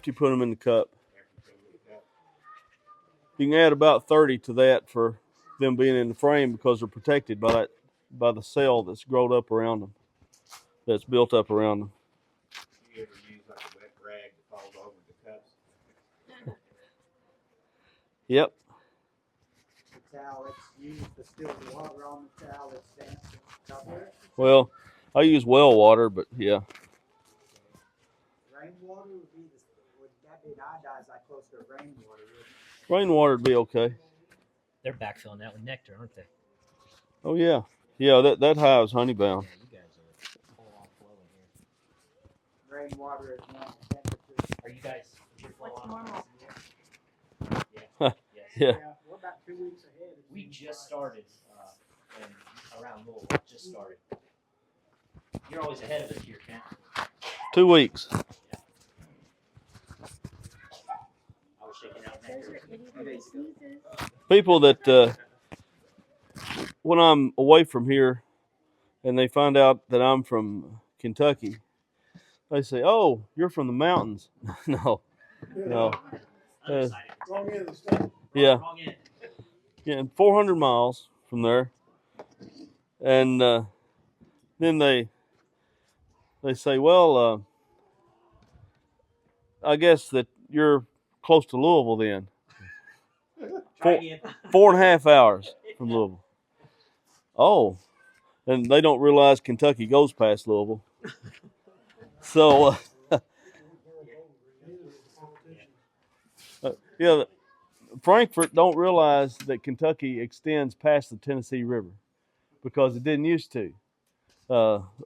After you put them in the cup. You can add about 30 to that for them being in the frame because they're protected by the cell that's grown up around them, that's built up around them. You ever use like a wet rag that falls over the cups? Yep. The towel that's used to still the water on the towel that's damp. Well, I use well water, but yeah. Rainwater would that be iodized like close to rainwater? Rainwater would be okay. They're backfilling that with nectar, aren't they? Oh yeah. Yeah, that hive's honey bound. Yeah, you guys are full on flowing here. Rainwater is normal temperature. Are you guys? What's normal? Yeah. Yes. Yeah. We're about 2 weeks ahead. We just started around Louisville. Just started. You're always ahead of us here, Kent. 2 weeks. I was shaking out nectar. People that when I'm away from here and they find out that I'm from Kentucky, they say, "Oh, you're from the mountains." No. Wrong end of the state. Yeah. Wrong end. Yeah, 400 miles from there. And then they say, "Well, I guess that you're close to Louisville then." 4.5 hours from Louisville. Oh, and they don't realize Kentucky goes past Louisville. So, yeah, Frankfurt don't realize that Kentucky extends past the Tennessee River because it didn't used to.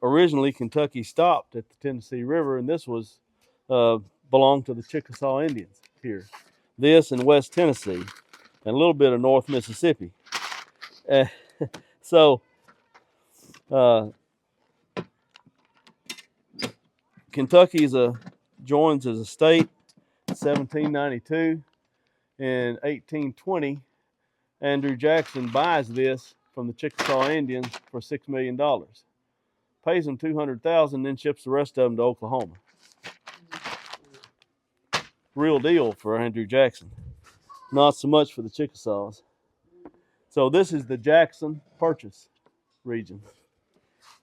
Originally, Kentucky stopped at the Tennessee River, and this was belonged to the Chickasaw Indians here. This and West Tennessee, and a little bit of North Mississippi. So, Kentucky joins as a state in 1792. In 1820, Andrew Jackson buys this from the Chickasaw Indians for $6 million. Pays them $200,000, then ships the rest of them to Oklahoma. Real deal for Andrew Jackson. Not so much for the Chickasaws. So this is the Jackson Purchase region,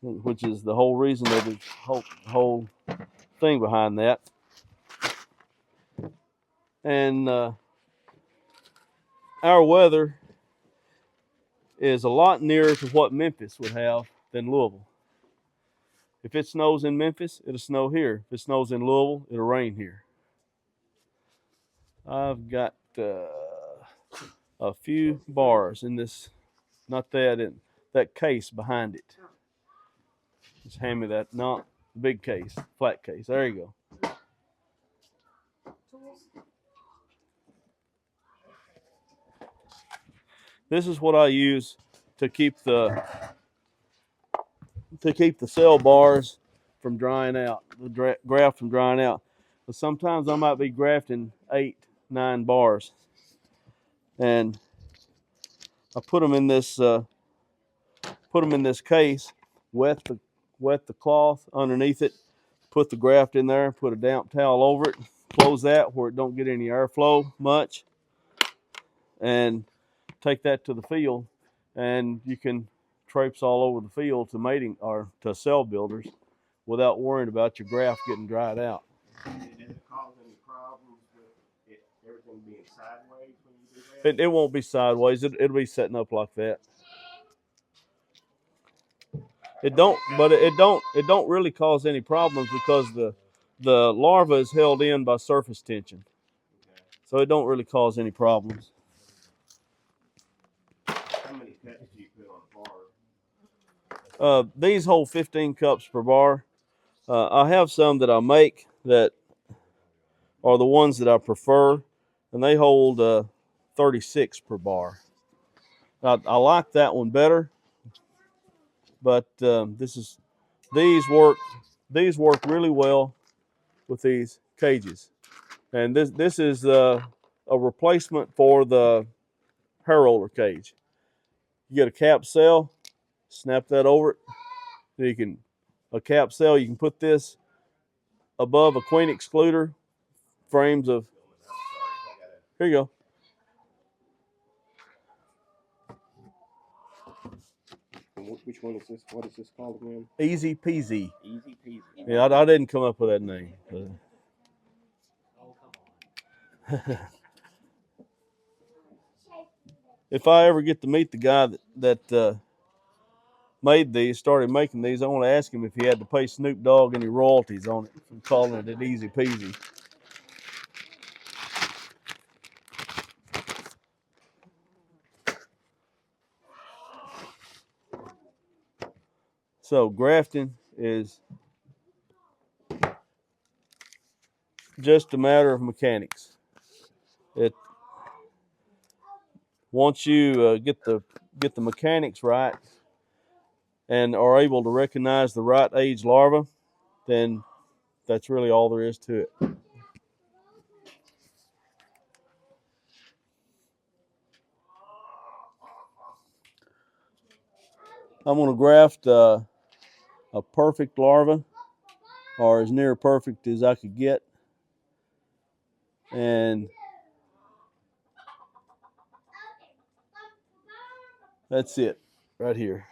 which is the whole reason of the whole thing behind that. And our weather is a lot nearer to what Memphis would have than Louisville. If it snows in Memphis, it'll snow here. If it snows in Louisville, it'll rain here. I've got a few bars in this, not that, in that case behind it. Just hand me that, not the big case, flat case. There you go. This is what I use to keep the cell bars from drying out, the graft from drying out. But sometimes I might be grafting 8-9 bars, and I put them in this case, wet the cloth underneath it, put the graft in there, put a damp towel over it, close that where it don't get any airflow much, and take that to the field, and you can traipse all over the field to mating or to cell builders without worrying about your graft getting dried out. Did it cause any problems with everything being sideways when you do that? It won't be sideways. It'll be setting up like that. It don't really cause any problems because the larva is held in by surface tension, so it don't really cause any problems. How many cups do you put on a bar? These hold 15 cups per bar. I have some that I make that are the ones that I prefer, and they hold 36 per bar. I like that one better, but these work really well with these cages, and this is a replacement for the hair roller cage. You get a cap cell, snap that over it. A cap cell, you can put this above a queen excluder frames of. Here you go. Which one is this? What is this called again? Easy peasy. Easy peasy. Yeah, I didn't come up with that name. But. If I ever get to meet the guy that made these, started making these, I want to ask him if he had to pay Snoop Dogg any royalties on it from calling it an easy peasy. So grafting is just a matter of mechanics. Once you get the mechanics right and are able to recognize the right age larva, then that's really all there is to it. I'm going to graft a perfect larva, or as near perfect as I could get. And that's it right here.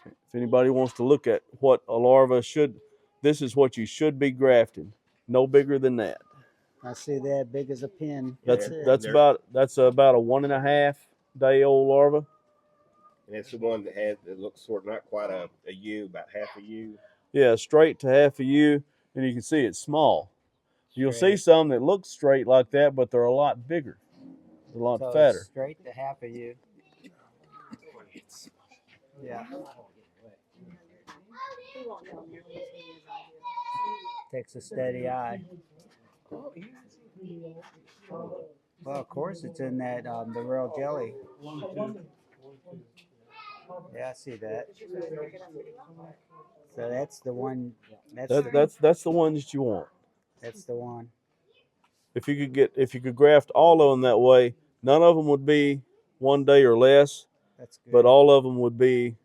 If anybody wants to look at what a larva should, this is what you should be grafting. No bigger than that. I see that big as a pin. That's it. about a 1.5 day old larva. And it's the one that looks sort of not quite a U, about half a U. Yeah, straight to half a U, and you can see it's small. You'll see some that look straight like that, but they're a lot bigger, a lot fatter. Straight to half a U. Yeah. Takes a steady eye. Well, of course, it's in that the royal jelly. Yeah, I see that. So that's the one. That's the one that you want. That's the one. If you could graft all of them that way, none of them would be 1 day or less. That's good. But all of them would be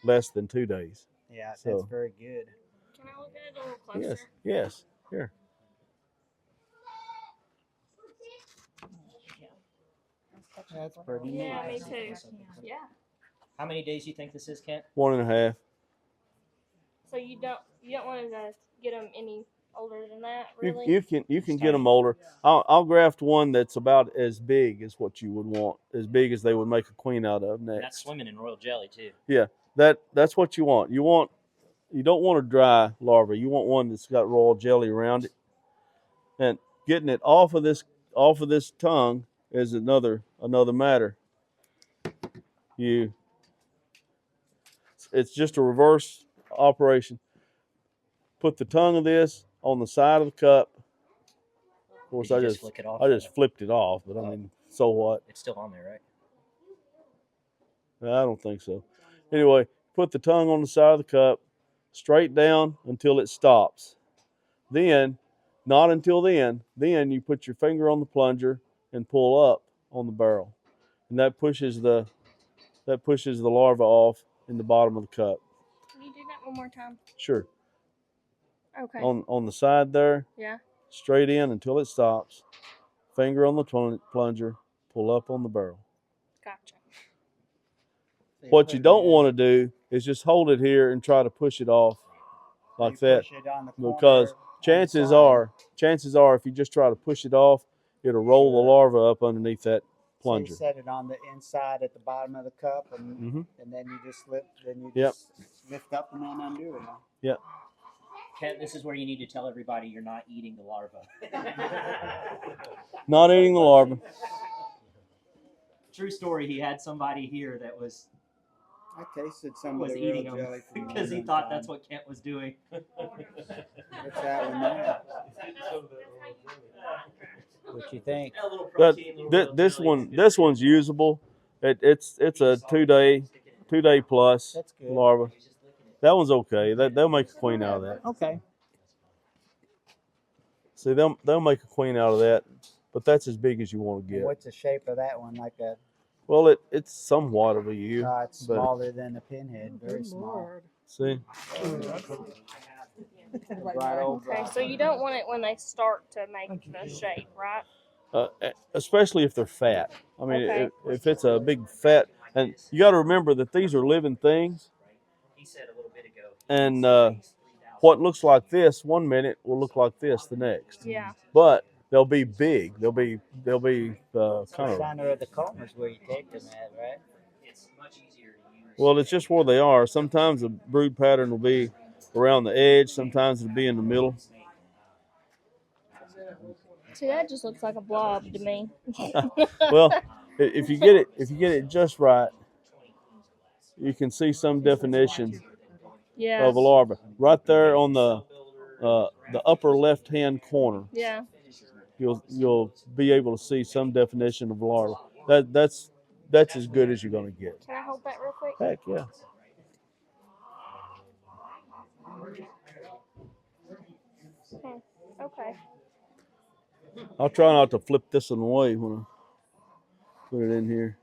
less than 2 days. Yeah, that's very good. Can I look at it a little closer? Yes. Here. That's pretty neat. Yeah, me too. Yeah. How many days do you think this is, Kent? 1.5. So you don't want to get them any older than that, really? You can get them older. I'll graft one that's about as big as what you would want, as big as they would make a queen out of next. That's swimming in royal jelly too. Yeah, that's what you want. You don't want a dry larva. You want one that's got royal jelly around it. And getting it off of this tongue is another matter. It's just a reverse operation. Put the tongue of this on the side of the cup. Of course, I just flick it off? I just flipped it off, but I mean, so what? It's still on there, right? I don't think so. Anyway, put the tongue on the side of the cup, straight down until it stops. Then, not until then you put your finger on the plunger and pull up on the barrel, and that pushes the larva off in the bottom of the cup. Can you do that one more time? Sure. Okay. On the side there. Yeah. Straight in until it stops. Finger on the plunger, pull up on the barrel. Gotcha. What you don't want to do is just hold it here and try to push it off like that, because chances are if you just try to push it off, it'll roll the larva up underneath that plunger. So you set it on the inside at the bottom of the cup, and then you just lift up and then undo it. Yep. Kent, this is where you need to tell everybody you're not eating the larva. Not eating the larva. True story. He had somebody here that was tasted some was of the eating royal them jelly because he thought that's what Kent was doing. What's that one there? What you think? A little protein, This one's usable. It's a 2 day plus larva. That one's okay. They'll make a queen out of that. Okay. See, they'll make a queen out of that, but that's as big as you want to get. What's the shape of that one? Like a? Well, it's somewhat of a U. It's smaller than a pinhead. Very small. See? Right old Okay, broth. so you don't want it when they start to make the shape, right? Especially if they're fat. I mean, Okay. if it's a big fat, and you got to remember that these are living things, He said a little bit ago. and what looks like this one minute will look like this the next. Yeah. But they'll be big. They'll be The kind of. center of the comb is where you take them at, right? It's much easier to use. Well, it's just where they are. Sometimes the brood pattern will be around the edge. Sometimes it'll be in the middle. See, that just looks like a blob to me. Well, if you get it just right, you can see some definition Yeah. of a larva right there on the upper left hand corner. Yeah. You'll be able to see some definition of larva. That's as good as you're going to get. Can I hold that real quick? Heck yeah. Okay. I'll try not to flip this one away when I put it in here.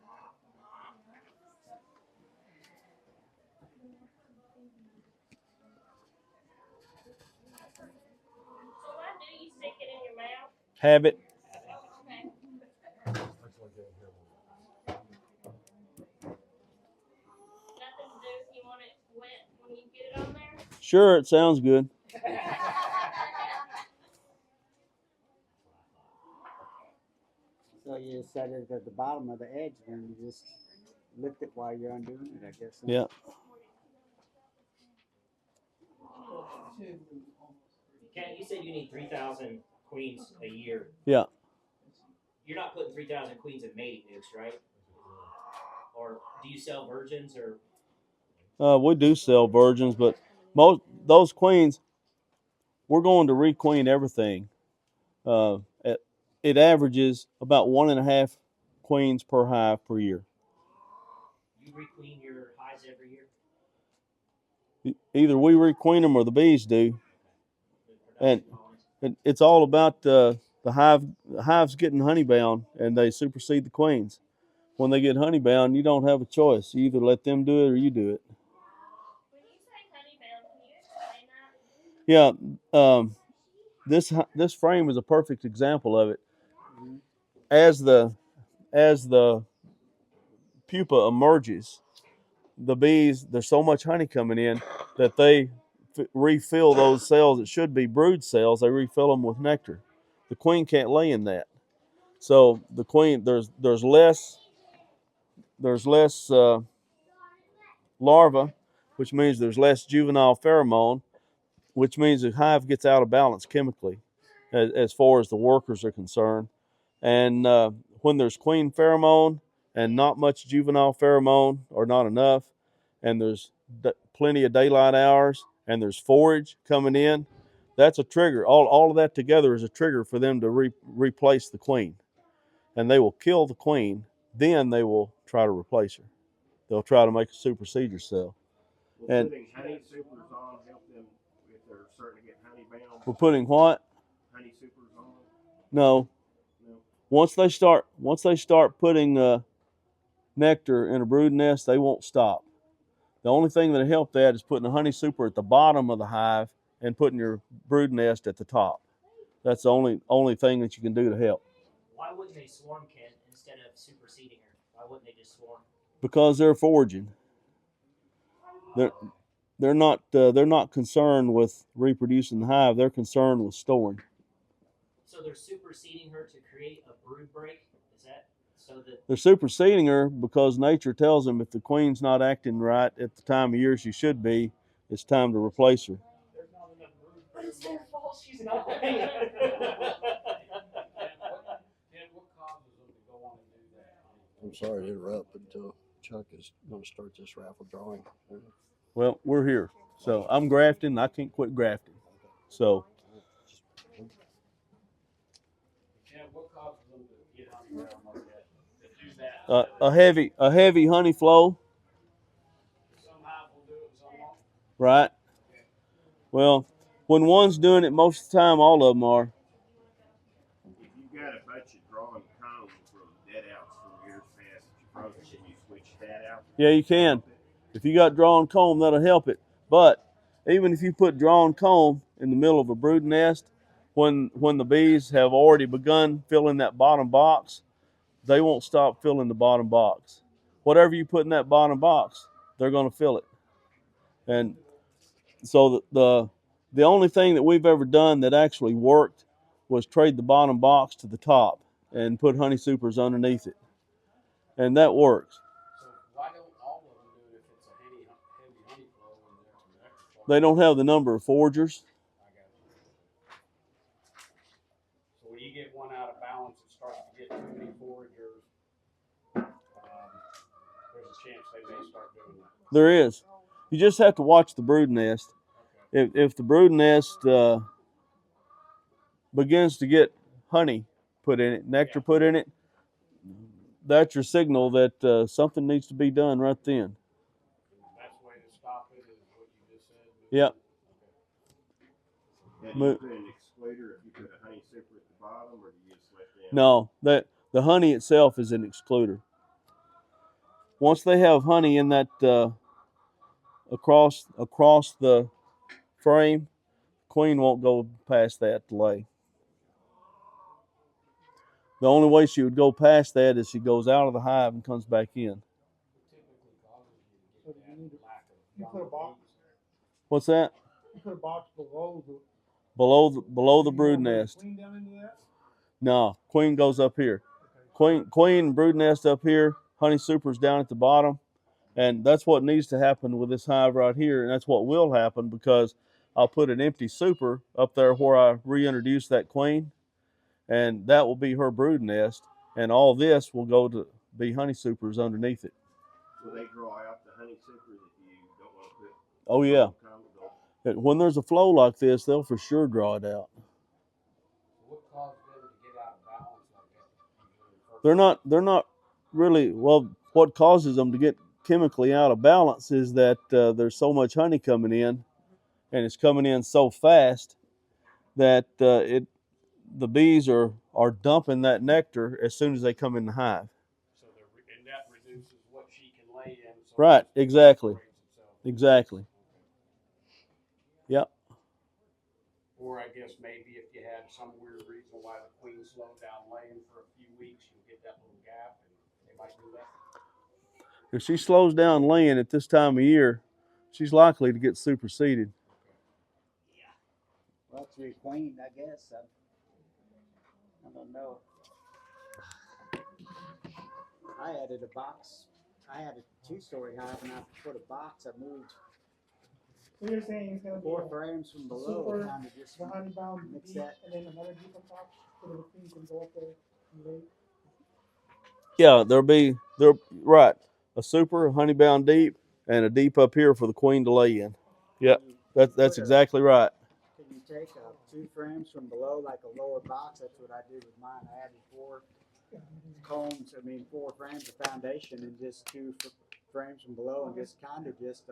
So why do you stick it in your mouth? Habit. Okay. Nothing to do if you want it wet when you get it on there? Sure, it sounds good. So you set it at the bottom of the edge, and you just lift it while you're undoing it, I guess. Yeah. Ken, you said you need 3,000 queens a year. Yeah. You're not putting 3,000 queens in mating nukes, right? Or do you sell virgins or? We do sell virgins, but most those queens, we're going to requeen everything. It averages about 1.5 queens per hive per year. You requeen your hives every year? Either we requeen them or the bees do. And it's all about the hives getting honeybound, and they supersede the queens. When they get honeybound, you don't have a choice. You either let them do it or you do it. When you say honeybound, can you explain that? Yeah, this frame is a perfect example of it. As the pupa emerges, the bees, there's so much honey coming in that they refill those cells that should be brood cells. They refill them with nectar. The queen can't lay in that, so the queen there's less larva, which means there's less juvenile pheromone, which means the hive gets out of balance chemically as far as the workers are concerned. And when there's queen pheromone and not much juvenile pheromone, or not enough, and there's plenty of daylight hours, and there's forage coming in, that's a trigger. All of that together is a trigger for them to replace the queen. And they will kill the queen, then they will try to replace her. They'll try to make a superseder cell. Will And putting honey supers on help them if they're starting to get honey bound? we're putting what? Honey supers on? No. No. Once they start putting nectar in a brood nest, they won't stop. The only thing that'll help that is putting a honey super at the bottom of the hive and putting your brood nest at the top. That's the only thing that you can do to help. Why wouldn't they swarm, Ken, instead of superseding her? Why wouldn't they just swarm? Because they're foraging. They're not concerned with reproducing the hive. They're concerned with storing. So they're superseding her to create a brood break? Is that so that they're superseding her because nature tells them if the queen's not acting right at the time of year she should be, it's time to replace her. there's not enough brood? But it's their fault she's not. What causes them to go on and do that? I'm sorry to interrupt, but Chuck is going to start this raffle drawing. Well, we're here. So I'm grafting. I can't quit grafting. So What causes them to get honey around like that? To do that? a heavy honey flow, Some hive will do it, some won't. right? Well, when one's doing it, most of the time, all of them are. If you've got a bunch of drawn cones from dead outs from years past that you frozen, should you switch that out? Yeah, you can. If you got drawn comb, that'll help it. But even if you put drawn comb, in the middle of a brood nest, when the bees have already begun filling that bottom box, they won't stop filling the bottom box. Whatever you put in that bottom box, they're going to fill it. And so the only thing that we've ever done that actually worked was trade the bottom box to the top and put honey supers underneath it, and that works. So why don't all of them do it if it's a heavy honey flow and they're extra flow? They don't have the number of foragers. I got you. So when you get one out of balance and start to get too many foragers, there's a chance they may start doing that. There is. You just have to watch the brood nest. Okay. If the brood nest begins to get honey put in it, nectar put in it, that's your signal that something needs to be done right then. And the best way to stop it is what you just said. Yep. Now, do you put an excluder if you put a honey super at the bottom, or do you just let them? No, the honey itself is an excluder. Once they have honey in that across the frame, queen won't go past that to lay. The only way she would go past that is she goes out of the hive and comes back in. You put a box. What's that? You put a box below the brood nest. Queen down into that? No, queen goes up here. Queen brood nest up here. Honey supers down at the bottom, and that's what needs to happen with this hive right here, and that's what will happen because I'll put an empty super up there where I reintroduce that queen, and that will be her brood nest, and all this will go to be honey supers underneath it. Will they draw out the honey super that you don't want to put? Oh yeah. When there's a flow like this, they'll for sure draw it out. What caused them to get out of balance like that? They're not really, well, what causes them to get chemically out of balance is that there's so much honey coming in, and it's coming in so fast that the bees are dumping that nectar as soon as they come in the hive. So and that reduces what she can lay in. So Right, exactly. Exactly. Yep. Or I guess maybe if you had some weird reason why the queen slowed down laying for a few weeks, you get that little gap, and they might do that. If she slows down laying at this time of year, she's likely to get superseded. Well, to be queen, I guess. I don't know. I added a box. I had a 2-story hive, and I put a box. I moved So you're saying it's gonna be 4 frames from below, super, kind of just the honey bound mix bee, that. and then another deeper box so that the queen can go up there and lay. Yeah, right. A super, a honey bound deep, and a deep up here for the queen to lay in. Yep, that's exactly right. Can you take 2 frames from below, like a lower box? That's what I did with mine. I added 4 4 frames of foundation and just 2 frames from below, and just kind of just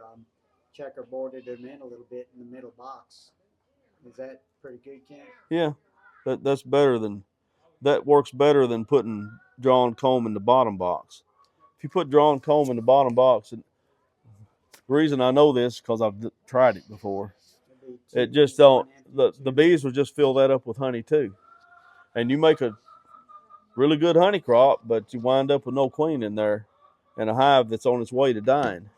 checkerboarded them in a little bit in the middle box. Is that pretty good, Kent? Yeah, that works better than putting drawn comb in the bottom box. If you put drawn comb in the bottom box, and the reason I know this is because I've tried it before. It just don't. The bees will just fill that up with honey too, and you make a really good honey crop, but you wind up with no queen in there, and a hive that's on its way to dying.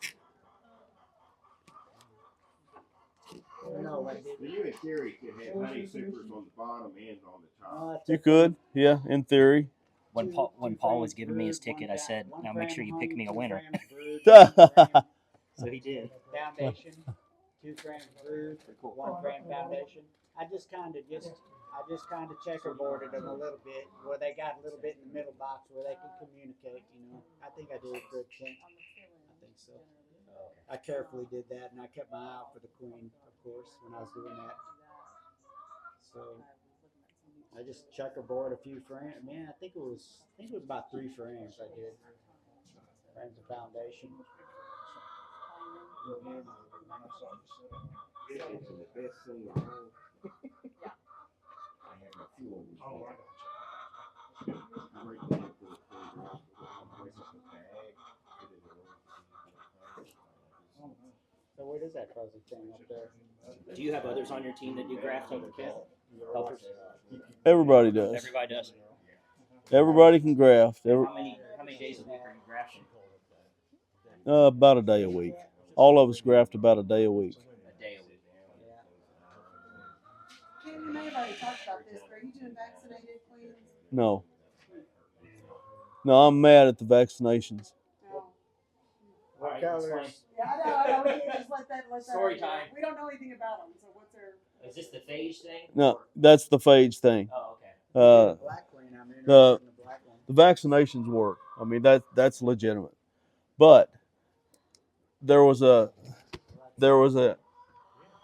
You in theory could have honey supers on the bottom and on the top. You could, yeah, in theory. When Paul was giving me his ticket, I said, "Now make sure you pick me a winner." So he did. Foundation, 2 frames brood, 1 frame foundation. I just kind of checkerboarded them a little bit where they got a little bit in the middle box where they can communicate. I think I did a good thing. I think so. I carefully did that, and I kept my eye out for the queen, of course, when I was doing that. So I just checkerboard a few frames. Man, I think it was about 3 frames I did. Frames of foundation. This is the best thing in the world. I have a few of these. So What is that fuzzy thing up there? Do you have others on your team that do grafting, helpers? Everybody does. Everybody does. Everybody can graft. How many days a week are you grafting? About a day a week. All of us graft about a day a week. A day a week. Ken, you may have already talked about this, but are you doing vaccinated queens? No. No, I'm mad at the vaccinations. No. What Alright, colors? explain. Yeah, I know. We can't just let that. Story time. We don't know anything about them, so what's their? Is this the phage thing? No, that's the phage thing. Oh, okay. Black queen, I'm interested the in the black one. the vaccinations work. I mean that's legitimate. But there was a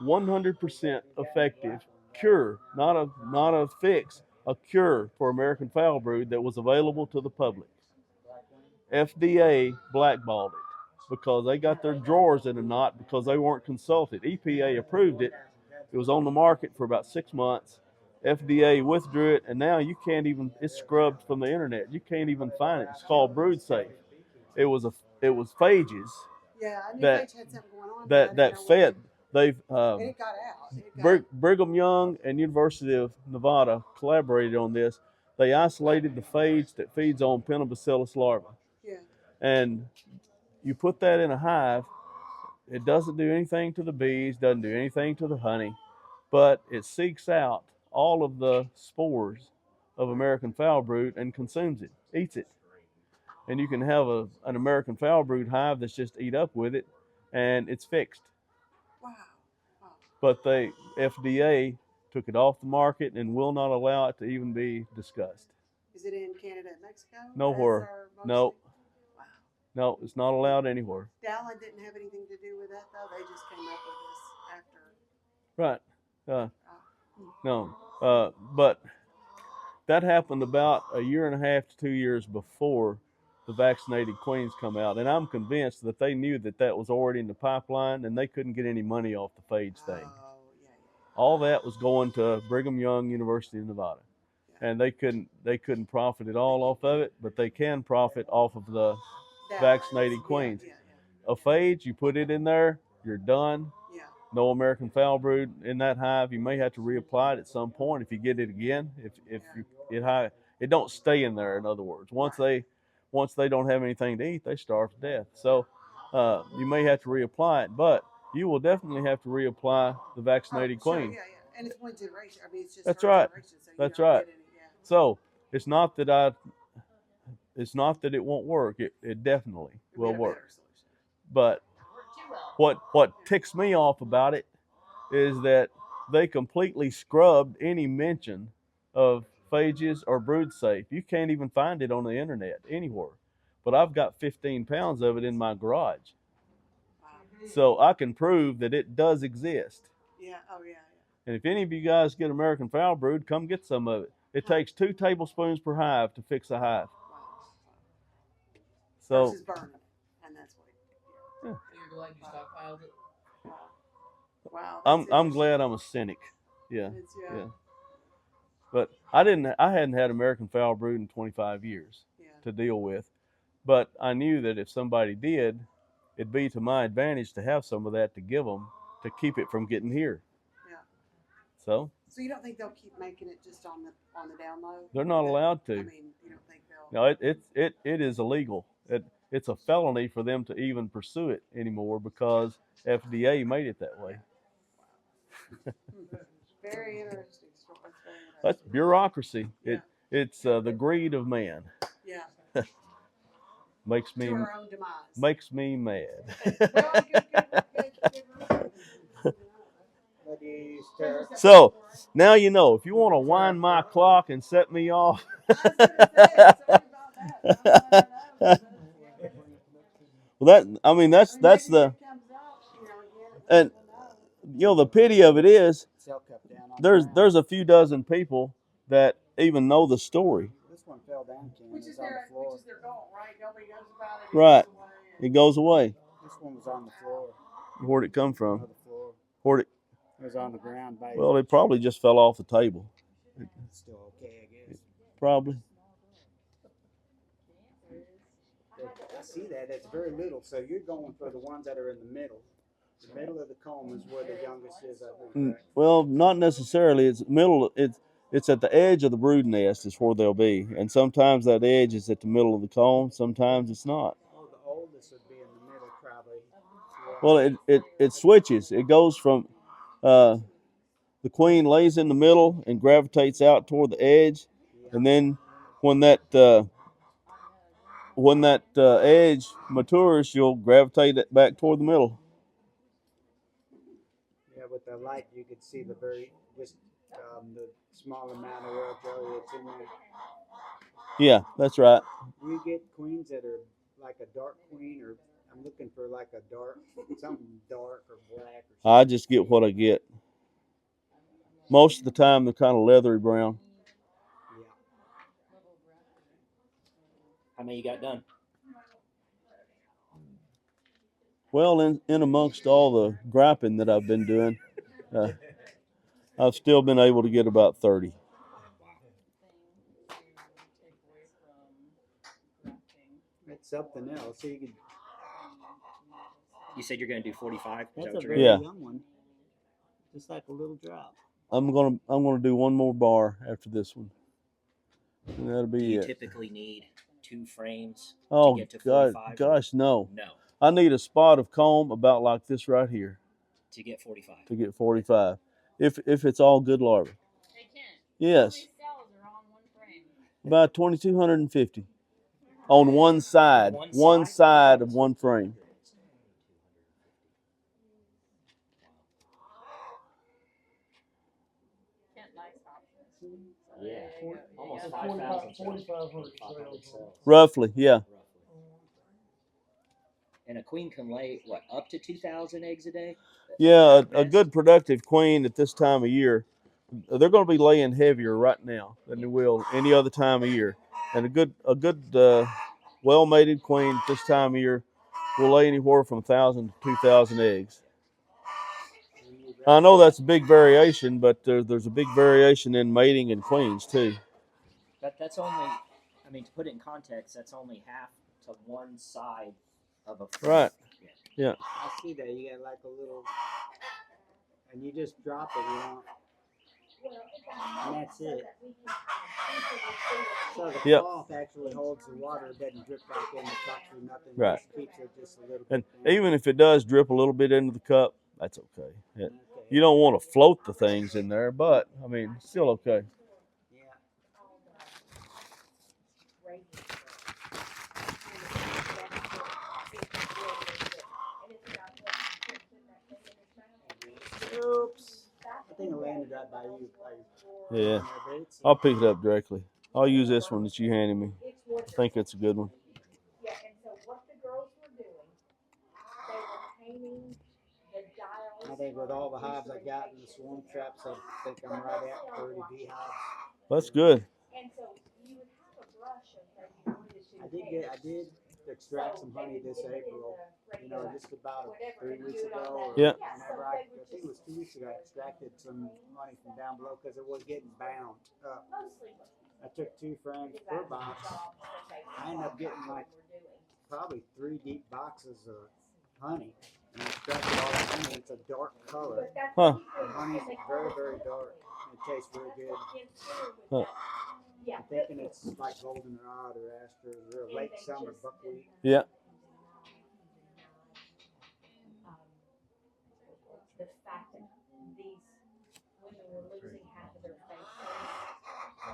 100% effective cure, not a fix, a cure for American foulbrood that was available to the public. FDA blackballed it because they got their drawers in a knot because they weren't consulted. EPA approved it. It was on the market for about 6 months. FDA withdrew it, and now you can't even. It's scrubbed from the internet. You can't even find it. It's called Brood Safe. It was phages Yeah, I knew that Paige had something going on. that fed. They've And it got out. It got, Brigham Young and University of Nevada collaborated on this. They isolated the phage that feeds on Pinobacillus larvae. yeah. And you put that in a hive, it doesn't do anything to the bees, doesn't do anything to the honey, but it seeks out all of the spores of American foulbrood and consumes it, eats it. And you can have an American foulbrood hive that's just eat up with it, and it's fixed. Wow. But the FDA took it off the market and will not allow it to even be discussed. Is it in Canada and Mexico? Nowhere. No. Wow. No, it's not allowed anywhere. Dallin didn't have anything to do with that, though. They just came up with this after. Right. No. But that happened about a year and a half to 2 years before the vaccinated queens come out. And I'm convinced that they knew that was already in the pipeline and they couldn't get any money off the phage thing. Oh, yeah. All that was going to Brigham Young, University of Nevada. And they couldn't profit at all off of it, but they can profit off of the vaccinated queens. Yeah. A phage, you put it in there, you're done. Yeah. No American foulbrood in that hive. You may have to reapply it at some point if you get it again. It don't stay in there. In other words, once they don't have anything to eat, they starve to death. So you may have to reapply it, but you will definitely have to reapply the vaccinated queen. Yeah. And it's one generation. I mean, it's just That's her right. generation, so you That's don't right. get any, yeah. So it's not that it won't work. It definitely will work. But what ticks me off about it is that they completely scrubbed any mention of phages or brood safe. You can't even find it on the internet anywhere. But I've got 15 pounds of it in my garage. Wow. So I can prove that it does exist. Yeah. Oh, yeah. And if any of you guys get American foulbrood, come get some of it. It takes 2 tablespoons per hive to fix a hive. Wow. So Versus burning it, and that's what. Yeah. You're glad you stockpiled it? Wow. I'm glad I'm a cynic. Yeah. Yeah. But I hadn't had American foulbrood in 25 years to deal with. But I knew that if somebody did, it'd be to my advantage to have some of that to give them to keep it from getting here. Yeah. So you don't think they'll keep making it just on the down low? they're not allowed to. I mean, you don't think they'll? No, it is illegal. It's a felony for them to even pursue it anymore because FDA made it that way. Very interesting. That's bureaucracy. Yeah. It's the greed of man. Yeah. Makes me To our own demise. Makes me mad. So now you know. If you want to wind my clock and set me off. Well, that's the. And the pity of it is, there's a few dozen people that even know the story. This one fell down, Ken. Which is their goal, right? Nobody knows about it. Right. It goes away. This one was on the floor. Where'd it come from? On the floor. Where'd it? It was on the ground. Well, it probably just fell off the table. It's still okay, I guess. Probably. I see that. It's very little. So you're going for the ones that are in the middle. The middle of the comb is where the youngest is, I think. Correct? Well, not necessarily. It's middle. It's at the edge of the brood nest is where they'll be, and sometimes that edge is at the middle of the comb. Sometimes it's not. Oh, the oldest would be in the middle, probably. Well, it switches. It goes from the queen lays in the middle and gravitates out toward the edge, and then when that edge matures, she'll gravitate it back toward the middle. Yeah, with the light, you could see the the small amount of royal jelly that's in there. Yeah, that's right. Do you get queens that are like a dark queen, or I'm looking for like a something dark or black or something? I just get what I get. Most of the time, they're kind of leathery brown. Yeah. How many you got done? Well, in amongst all the griping that I've been doing, I've still been able to get about 30. That's something else. So You said you're going to do 45. that's a very Yeah. young one. Just like a little drop. I'm gonna do one more bar after this one, and that'll be Do you it. typically need 2 frames Oh, to get to 45? gosh, no. No, I need a spot of comb about like this right here to get 45. to get 45. If it's all good larvae. They can. Yes. How many cells are on one frame? About 2,250 on one side. One side of one frame. Yeah, almost Yeah, 5,000 4,500 cells. Roughly, yeah. And a queen can lay, what, up to 2,000 eggs a day? Yeah, a good productive queen at this time of year, they're going to be laying heavier right now than they will any other time of year. And a good well-mated queen at this time of year will lay anywhere from 1,000 to 2,000 eggs. I know that's a big variation, but there's a big variation in mating in queens too. That's only, I mean, to put it in context, that's only half to one side of a frame. Right. Yeah. I see that. You got like a little, and you just drop it, and that's it. So the cloth actually holds the water. It doesn't drip back in the cup or nothing. Right. It just keeps it just a little And bit. even if it does drip a little bit into the cup, that's okay. You don't want to float the things in there, but I mean, still okay. Yeah. Oops. I think it landed right by you. Yeah. I'll pick it up directly. I'll use this one that you handed me. I think it's a good one. Yeah, and so what the girls were doing, they were painting the dials. I think with all the hives I got in the swarm traps, I think I'm right at 30 beehives. That's good. And so you would have a brush of maybe 1 to 2 I did extract some honey this April. Just about 3 weeks ago. Yeah. Whenever I think it was 2 weeks ago, I extracted some honey from down below because it was getting bound up. I took 2 frames per box. I ended up getting like probably 3 deep boxes of honey. And I extracted all that honey. It's a dark color. Huh. The honey's very, very dark. It tastes really good. Huh. I'm thinking it's like goldenrod or aster or late summer buckwheat. Yeah. The fact that these women were losing half of their face. I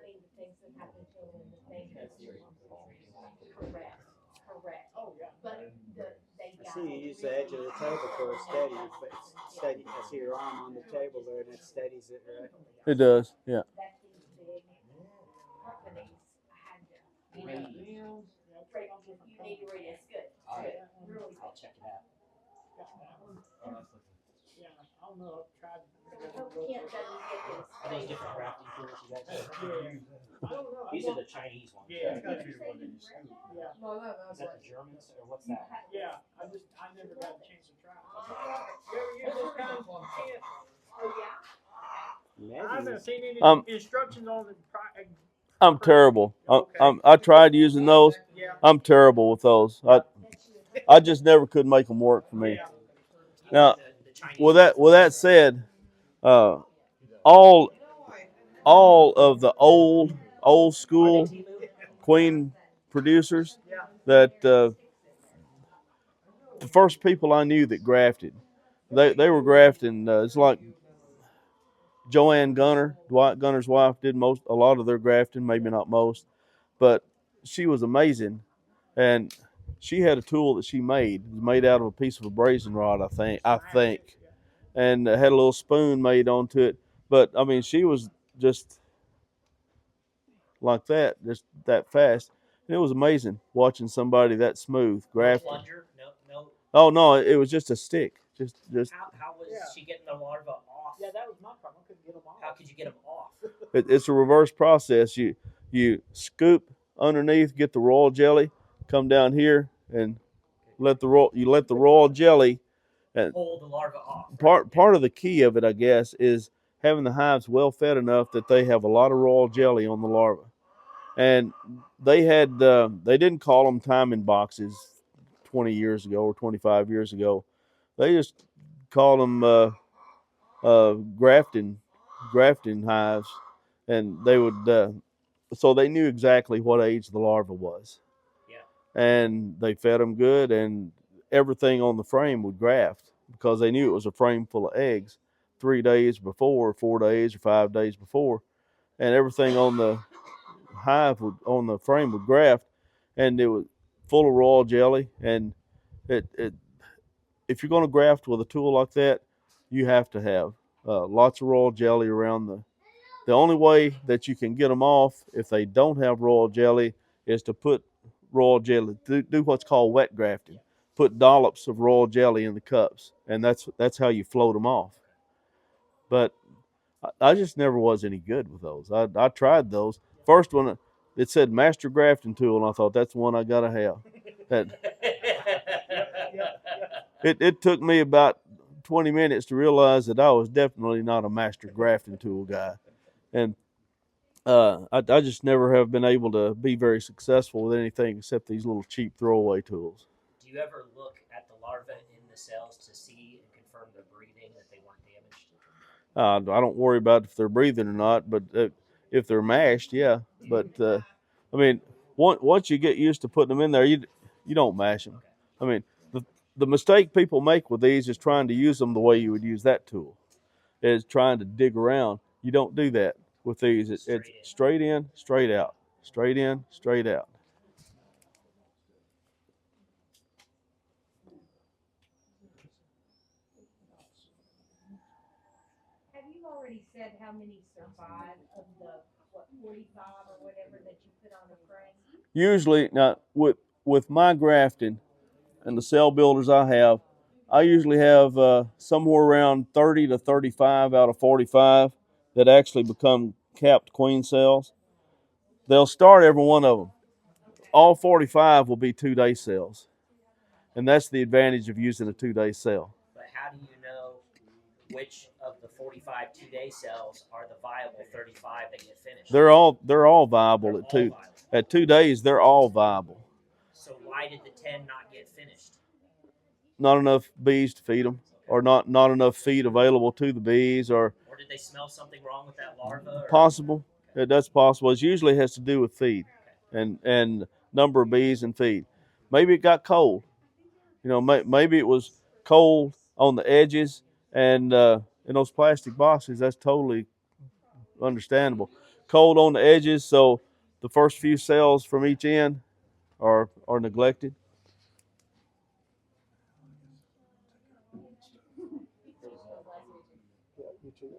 mean, the things that happened to them, the things that correct. Oh yeah. But they I see you use the edge of the table for a steady, but it's steady. I see your arm on the table there, and it steadies it, right? It does. Yeah. that these big companies had to, you need to read it. It's good. All right. Really I'll check it out. Yeah, I don't know. I've tried. Kent doesn't get this. Are those different grafting tools you guys have? I don't know. These are the Chinese ones. Yeah. right? Yeah. Is that the Germans or what's that? Yeah. I never got a chance to try. You ever use this kind of Kent? Oh, yeah? I haven't seen any instructions on the. I'm terrible. Okay. I tried using those. Yeah. I'm terrible with those. I just never could make them work for me. Yeah. Now, The Chinese with that said, all of the old school queen producers that the first people I knew that grafted, they were grafting. It's like Joanne Gunner, Dwight Gunner's wife, did a lot of their grafting, maybe not most, but she was amazing, and she had a tool that she made. It was made out of a piece of a brazen rod, I think, and had a little spoon made onto it. But I mean, she was just like that, just that fast. And it was amazing watching somebody that smooth No grafting. plunger, no. Oh no, it was just a stick. Just How was she getting the larva off? Yeah, that was my problem. I couldn't get them off. How could you get them off? it's a reverse process. You scoop underneath, get the royal jelly, come down here and let the royal jelly and Pull the larva off. part of the key of it, I guess, is having the hives well fed enough that they have a lot of royal jelly on the larva. And they didn't call them timing boxes 20 years ago or 25 years ago. They just called them grafting hives, and they would so they knew exactly what age the larva was. Yeah. And they fed them good, and everything on the frame would graft because they knew it was a frame full of eggs 3 days before, 4 days or 5 days before, and everything on the on the frame would graft, and it was full of royal jelly. And it if you're going to graft with a tool like that, you have to have lots of royal jelly around the only way that you can get them off if they don't have royal jelly is to put royal jelly, do what's called wet grafting. Put dollops of royal jelly in the cups, and that's how you float them off. But I just never was any good with those. I tried those. First one, it said Master Grafting Tool, and I thought that's the one I gotta have. It took me about 20 minutes to realize that I was definitely not a Master Grafting Tool guy, and I just never have been able to be very successful with anything except these little cheap throwaway tools. Do you ever look at the larvae in the cells to see and confirm their breathing, that they weren't damaged? I don't worry about if they're breathing or not, but if they're mashed, yeah. But I mean, once you get used to putting them in there, you don't mash them. I mean, the mistake people make with these is trying to use them the way you would use that tool, is trying to dig around. You don't do that with these. It's straight in, straight out, straight in, straight out. Have you already said how many survive of the 45 or whatever that you put on a frame? Usually, now with my grafting and the cell builders I usually have somewhere around 30 to 35 out of 45 that actually become capped queen cells. They'll start every one of them. All 45 will be 2-day cells, and that's the advantage of using a 2-day cell. But how do you know which of the 45 2-day cells are the viable 35 that get finished? They're all viable at 2 days. They're all viable. So why did the 10 not get finished? Not enough bees to feed them, or not enough feed available to the bees, or did they smell something wrong with that larva? Or? Possible. That's possible. It usually has to do with feed and number of bees and feed. Maybe it got cold. You know, maybe it was cold on the edges, and in those plastic boxes, that's totally understandable. Cold on the edges, so the first few cells from each end are neglected.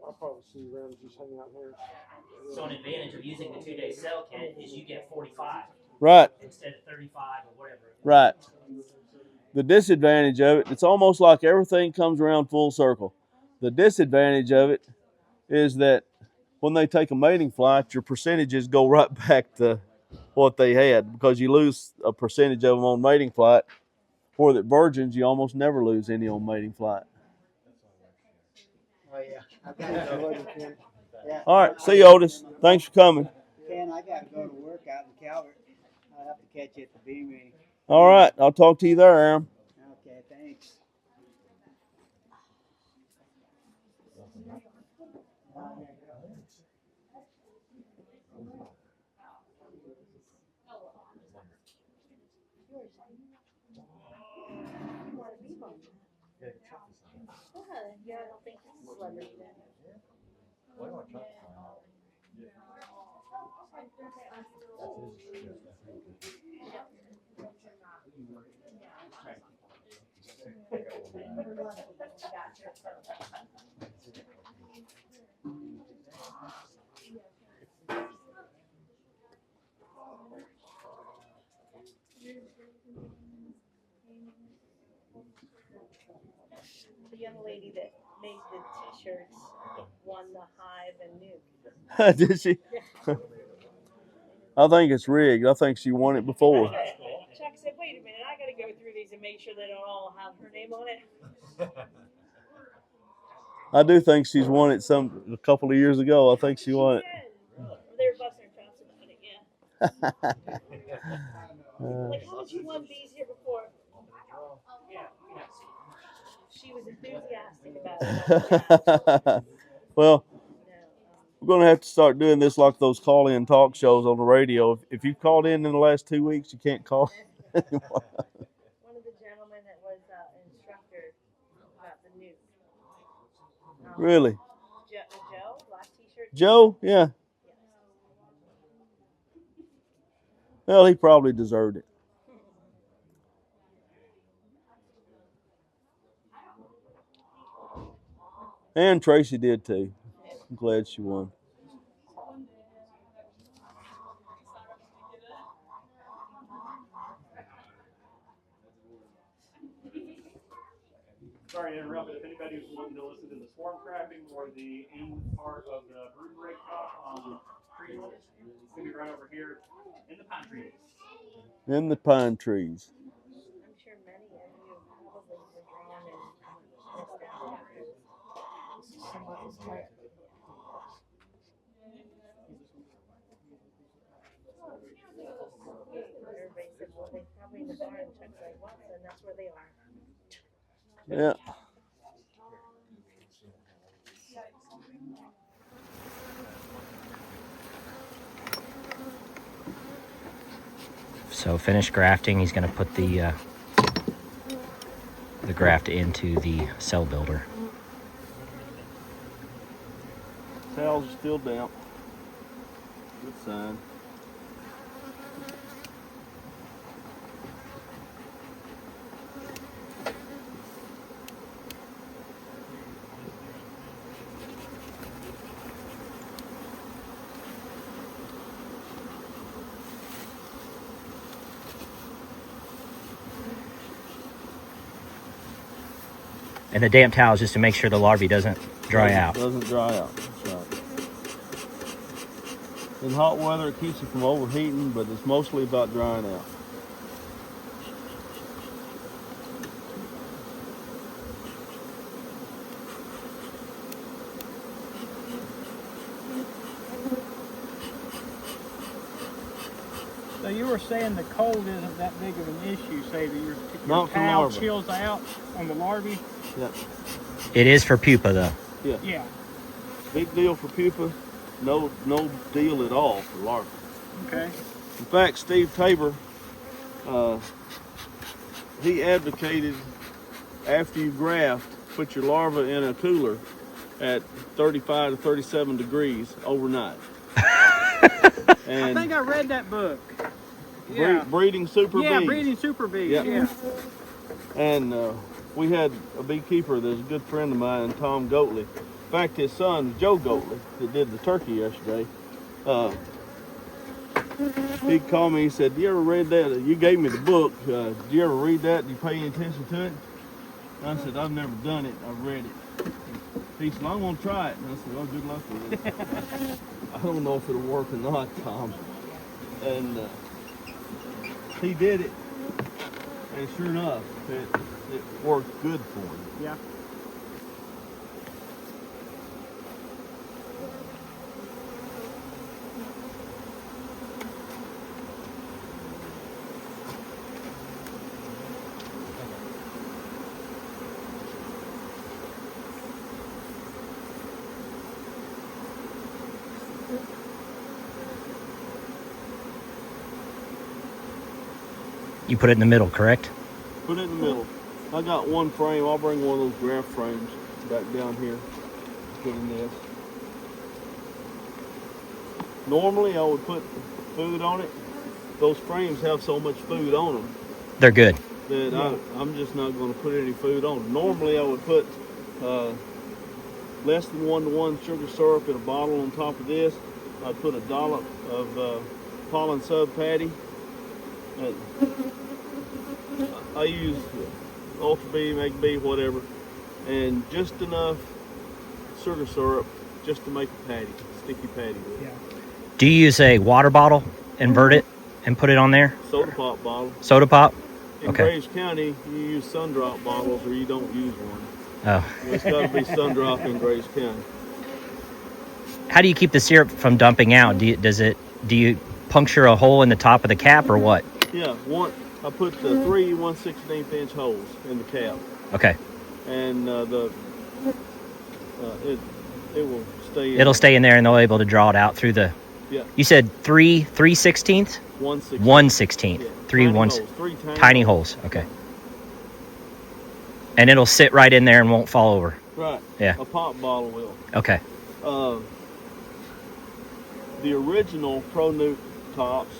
I'll probably see you around just hanging out here. So an advantage of using the 2-day cell kit is you get 45. Right. Instead of 35 or whatever. Right. The disadvantage of it, it's almost like everything comes around full circle. The disadvantage of it is that when they take a mating flight, your percentages go right back to what they had, because you lose a percentage of them on mating flight. For the virgins, you almost never lose any on mating flight. Oh, yeah. I gotta go. Yeah. All right. See you, Otis. Thanks for coming. Ken, I got to go to work out in Calvert. I'll have to catch you at the bee meeting. All right. I'll talk to you there, Aaron. Okay, thanks. Yeah, I don't think it's a celebrity then. The young lady that made the t-shirts won the Hive and Nuke. Did she? I think it's rigged. I think she won it before. Chuck said, wait a minute, I gotta go through these and make sure they don't all have her name on it. I do think she's won it a couple of years ago. I think she won it. They were busting her chops about it, yeah. Like, how did you won these here before? She was enthusiastic about it. Well, we're going to have to start doing this like those call-in talk shows on the radio. If you've called in the last 2 weeks, you can't call anymore. One of the gentlemen that was an instructor about the news. Really? Joe, black t-shirt. Joe? Yeah. Well, he probably deserved it. And Tracy did too. I'm glad she won. Sorry to interrupt, but if anybody was wanting to listen to the swarm trapping or the end part of the brood break talk on trees, it's going to be right over here in the pine trees. In the pine trees. I'm sure many of you probably were drawn and missed out. This is some of his type. Everybody said, well, they're probably in the barn. Chuck's like, well, then that's where they are. Yeah. So finished grafting, he's going to put the graft into the cell builder. Towels are still damp. Good sign. And the damp towels just to make sure the larvae doesn't dry out. Doesn't dry out. That's right. In hot weather, it keeps it from overheating, but it's mostly about drying out. So you were saying the cold isn't that big of an issue, say that your Not for towel larvae. chills out on the larvae? Yep. It is for pupa though. Yeah. Yeah. Big deal for pupa. No deal at all for larvae. Okay. In fact, Steve Tabor, he advocated after you graft, put your larva in a cooler at 35 to 37 degrees overnight. And I think I read that book. Yeah. Breeding super bees. Yeah, breeding super bees. Yep. Yeah. And we had a beekeeper that's a good friend of mine, Tom Goatley. In fact, his son, Joe Goatley, that did the turkey yesterday, he called me, he said, you ever read that? You gave me the book. Did you ever read that? Did you pay any attention to it? And I said, I've never done it. I've read it. He said, I'm going to try it. And I said, well, good luck with it. I don't know if it'll work or not, Tom. And he did it. And sure enough, it worked good for him. Yeah. You put it in the middle, correct? Put it in the middle. I got one frame. I'll bring one of those graft frames back down here. Put in this. Normally I would put food on it. Those frames have so much food on them. They're good. That I'm just not going to put any food on them. Normally I would put less than 1-to-1 sugar syrup in a bottle on top of this. I'd put a dollop of pollen sub patty. I use Ultra B, Mega B, whatever, and just enough sugar syrup just to make a patty, sticky patty with it. Do you use a water bottle, invert it, and put it on there? Soda pop bottle. Soda pop? In Graves County, you use Sundrop bottles or you don't use one. Oh. It's got to be Sundrop in Graves County. How do you keep the syrup from dumping out? Do you puncture a hole in the top of the cap or what? Yeah, I put the 3 1/16 inch holes in the cap. Okay. And it will stay in. It'll stay in there and they'll be able to draw it out through the. Yeah. You said 3/16? 1/16. Yeah. 3 tiny holes. Okay. And it'll sit right in there and won't fall over. Right. Yeah. A pop bottle will. Okay. The original Pro Nuke tops,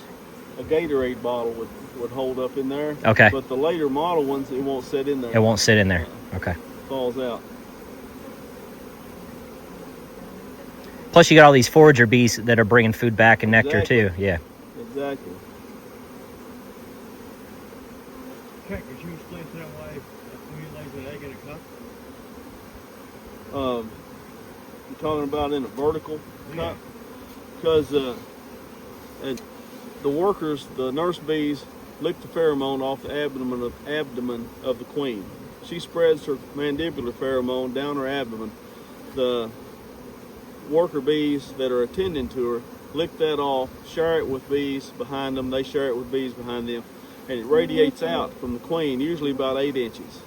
a Gatorade bottle would hold up in there. Okay. But the later model ones, it won't sit in there. It won't sit in there. Okay. Falls out. Plus, you got all these forager bees that are bringing food back and nectar too. Yeah. Exactly. Check, is you placed that way when you lays an egg in a cup? You're talking about in a vertical cup? Because the workers, the nurse bees, lick the pheromone off the abdomen of the queen. She spreads her mandibular pheromone down her abdomen. The worker bees that are attending to her lick that off, share it with bees behind them, they share it with bees behind them, and it radiates out from the queen, usually about 8 inches,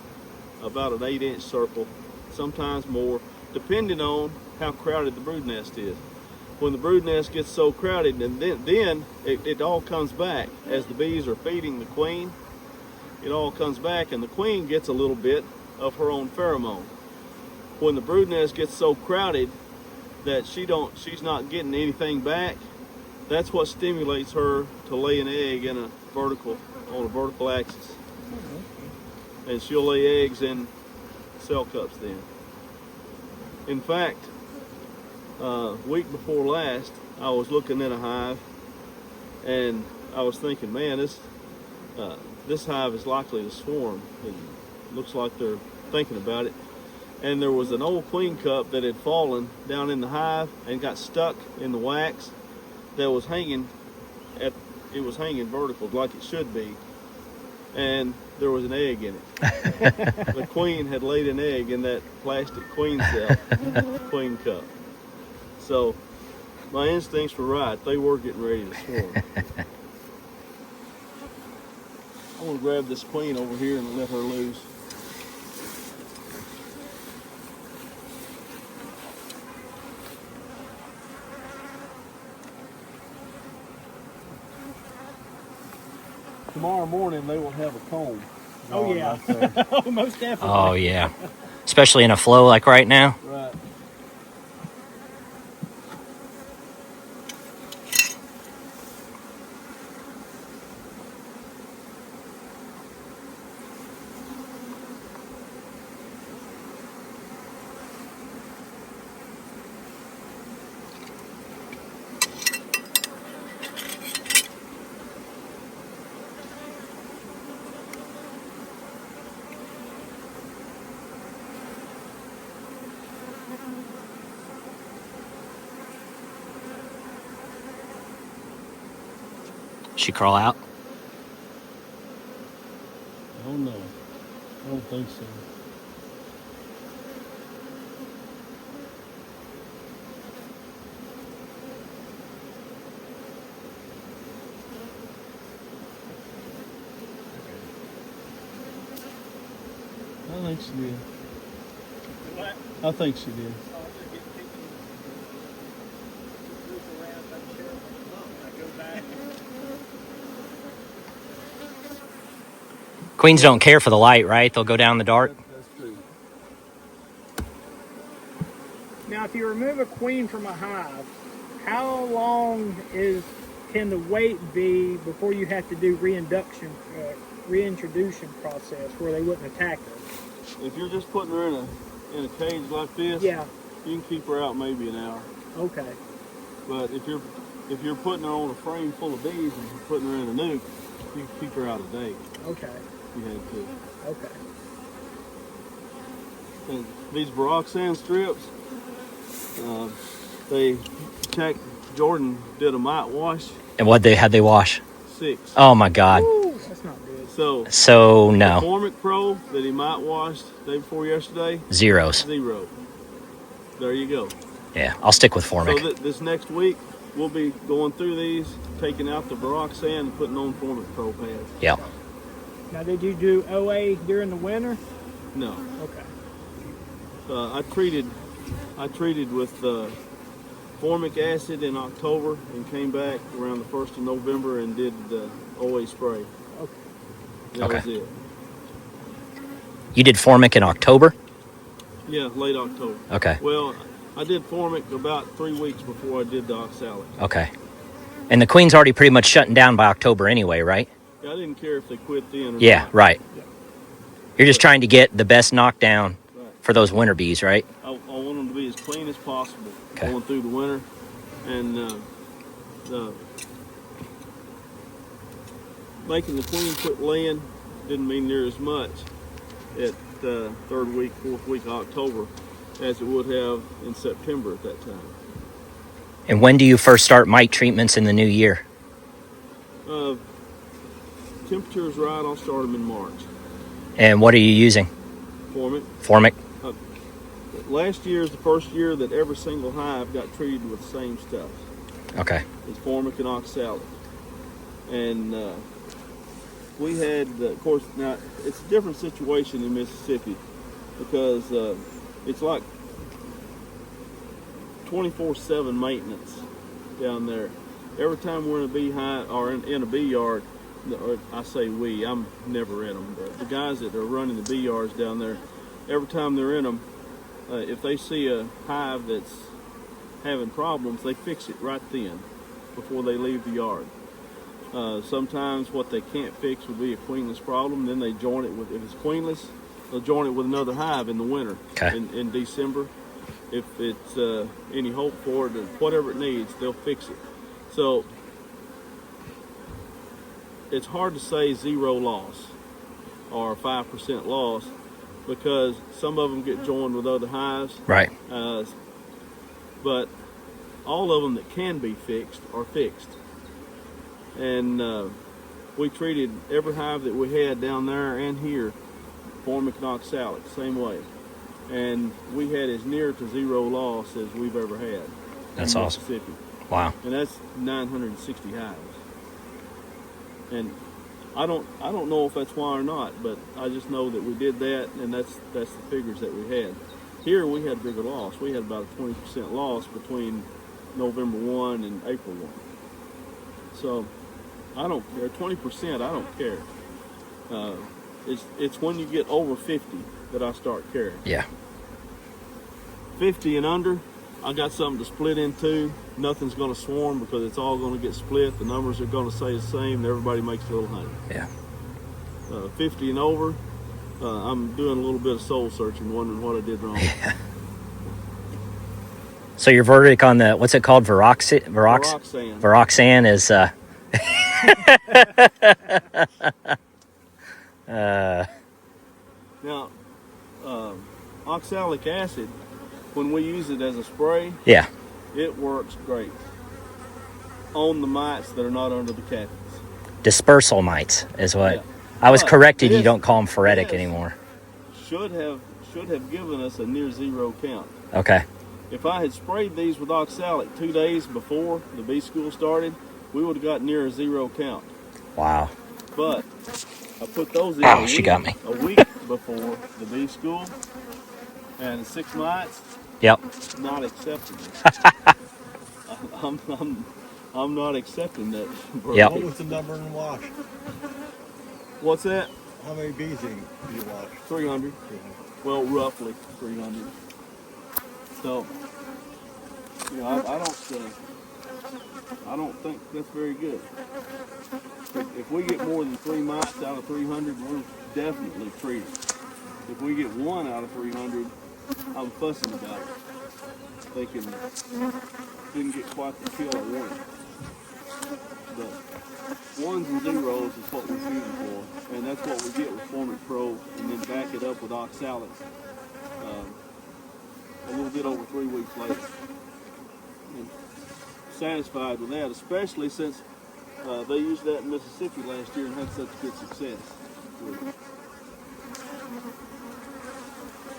about an 8-inch circle, sometimes more, depending on how crowded the brood nest is. When the brood nest gets so crowded, and then it all comes back as the bees are feeding the queen. It all comes back, and the queen gets a little bit of her own pheromone. When the brood nest gets so crowded that she's not getting anything back, that's what stimulates her to lay an egg on a vertical axis, and she'll lay eggs in cell cups then. In fact, week before last, I was looking at a hive, and I was thinking, man, this hive is likely to swarm. It looks like they're thinking about it. And there was an old queen cup that had fallen down in the hive and got stuck in the wax that was hanging it was hanging vertical like it should be, and there was an egg in it. The queen had laid an egg in that plastic queen cell queen cup. So my instincts were right. They were getting ready to swarm. I'm going to grab this queen over here and let her loose. Tomorrow morning they will have a comb. Oh yeah. Oh, most definitely. Oh yeah. Especially in a flow like right now. Right. She crawl out? I don't know. I don't think so. I think she did. What? I think she did. Queens don't care for the light, right? They'll go down in the dark. That's true. Now, if you remove a queen from a hive, how long can the wait be before you have to do reintroduction process where they wouldn't attack her? If you're just putting her in a cage like this, Yeah. you can keep her out maybe an hour. Okay. But if you're putting her on a frame full of bees and putting her in a nuke, you can keep her out a day. Okay. You had to. Okay. And these Baroxan strips, Jordan did a mite wash. And how'd they wash? 6. Oh my God. Ooh, that's not good. So no. The Formic Pro that he mite washed day before yesterday. Zeros. 0. There you go. Yeah, I'll stick with Formic. So this next week, we'll be going through these, taking out the Baroxan and putting on Formic Pro pads. Yeah. Now, did you do OA during the winter? No. Okay. I treated with formic acid in October and came back around the 1st of November and did the OA spray. Okay. That was it. You did Formic in October? Yeah, late October. Okay. Well, I did Formic about 3 weeks before I did the oxalic. Okay. And the queen's already pretty much shutting down by October anyway, right? Yeah, I didn't care if they quit then or not. Yeah, right. Yeah. You're just trying to get the best knockdown for those winter bees, right? I want them to be as clean as possible going through the winter. And making the queen quit laying didn't mean near as much at 3rd week, 4th week of October as it would have in September at that time. And when do you first start mite treatments in the new year? Temperature's right, I'll start them in March. And what are you using? Formic. Formic. Last year is the first year that every single hive got treated with the same stuff. Okay. It's Formic and oxalic. And we had, of course, now it's a different situation in Mississippi because it's like 24/7 maintenance down there. Every time we're in a bee hive or in a bee yard, or I say we, I'm never in them, but the guys that are running the bee yards down there, every time they're in them, if they see a hive that's having problems, they fix it right then before they leave the yard. Sometimes what they can't fix would be a queenless problem. Then they join it with, if it's queenless, they'll join it with another hive in the winter. Okay. In December. If it's any hope for it, whatever it needs, they'll fix it. So it's hard to say 0 loss or 5% loss because some of them get joined with other hives. Right. But all of them that can be fixed are fixed. And we treated every hive that we had down there and here, Formic and oxalic, same way. And we had as near to 0 loss as we've ever had. That's in awesome. Mississippi. Wow. And that's 960 hives. And I don't know if that's why or not, but I just know that we did that, and that's the figures that we had. Here we had bigger loss. We had about a 20% loss between November 1 and April 1. So I don't care. 20%, I don't care. It's when you get over 50 that I start caring. Yeah. 50 and under, I got something to split into. Nothing's going to swarm because it's all going to get split. The numbers are going to stay the same, and everybody makes a little honey. Yeah. 50 and over, I'm doing a little bit of soul searching, wondering what I did wrong. Yeah. So your verdict on the, what's it called, Varoxan is Now, oxalic acid, when we use it as a spray, yeah, it works great on the mites that are not under the catheters. Dispersal mites is what. Yeah. I was corrected. You don't call them phoretic anymore. Should have given us a near 0 count. Okay. If I had sprayed these with oxalic 2 days before the bee school started, we would have got near a 0 count. Wow. But I put those in Ow, she got me. a week before the bee school, and 6 mites. Yep. Not acceptable. I'm not accepting that. Yep. What was the number in the wash? What's that? How many bees do you watch? 300. Well, roughly 300. So, you know, I don't think that's very good. If we get more than 3 mites out of 300, we're definitely treating. If we get 1 out of 300, I'm fussing about it. Thinking didn't get quite the kill I wanted. But 1s and 0s is what we're shooting for, and that's what we get with Formic Pro, and then back it up with oxalates a little bit over 3 weeks later. And satisfied with that, especially since they used that in Mississippi last year and had such good success with it.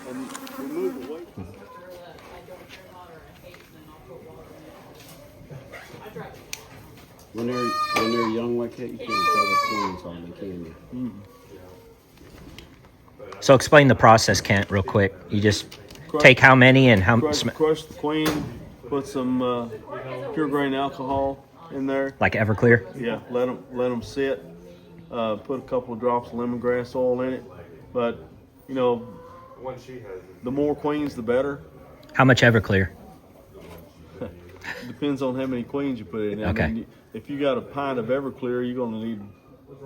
And we moved away. When they're young like that, you can't tell the queens on them, can you? Mm-hmm. So explain the process, Kent, real quick. You just take how many and how crush the queen, put some pure grain alcohol in there. like Everclear? Yeah, let them sit. Put a couple of drops of lemongrass oil in it. But you know, the more queens, the better. How much Everclear? Depends on how many queens you put in. Okay. I mean, if you got a pint of Everclear, you're going to need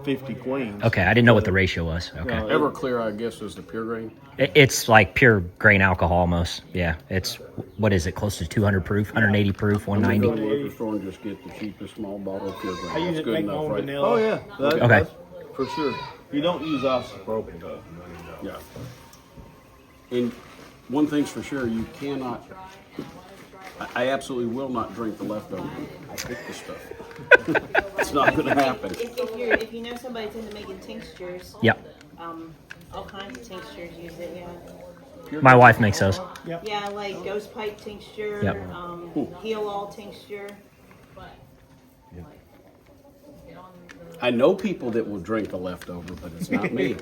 50 queens. Okay, I didn't know what the ratio was. Okay. Everclear, I guess, is the pure grain. It's like pure grain alcohol almost. Yeah, it's, what is it, close to 200 proof, 180 proof, I'm gonna 190? go to the liquor store and just get the cheapest small bottle of pure grain. I use That's it to good make my enough, own right? vanilla. Oh yeah, Okay. that's for sure. You don't use isopropyl though. Yeah. And one thing's for sure, you cannot. I absolutely will not drink the leftover. I'll pick the stuff. It's not going to happen. If you know somebody that's into making tinctures, Yep. all kinds of tinctures use it. Yeah. My wife makes those. Yeah, like ghost pipe tincture, Yep. heal all tincture. I know people that will drink the leftover, but it's not me.